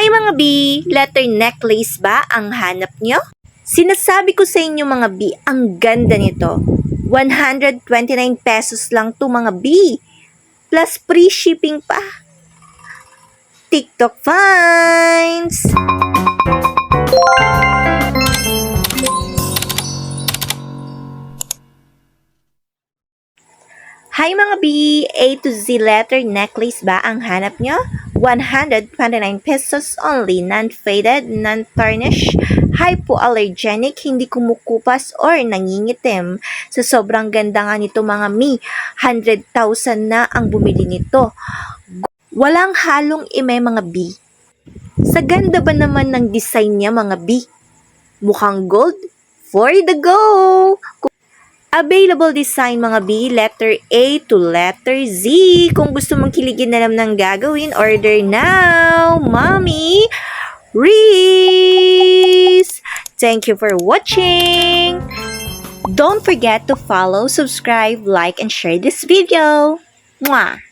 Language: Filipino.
mga B, letter necklace ba ang hanap nyo? Sinasabi ko sa inyo mga B, ang ganda nito. 129 pesos lang to mga B. Plus free shipping pa. TikTok finds! Hi mga B! A to Z letter necklace ba ang hanap nyo? 129 pesos only, non-faded, non-tarnish, hypoallergenic, hindi kumukupas or nangingitim. Sa sobrang ganda nga nito mga Mi, 100,000 na ang bumili nito. Walang halong ime mga B. Sa ganda ba naman ng design niya mga B? Mukhang gold? For the go! Available design mga B, letter A to letter Z. Kung gusto mong kiligin na ng gagawin, order now, Mommy Reese! Thank you for watching! Don't forget to follow, subscribe, like, and share this video. Mwah!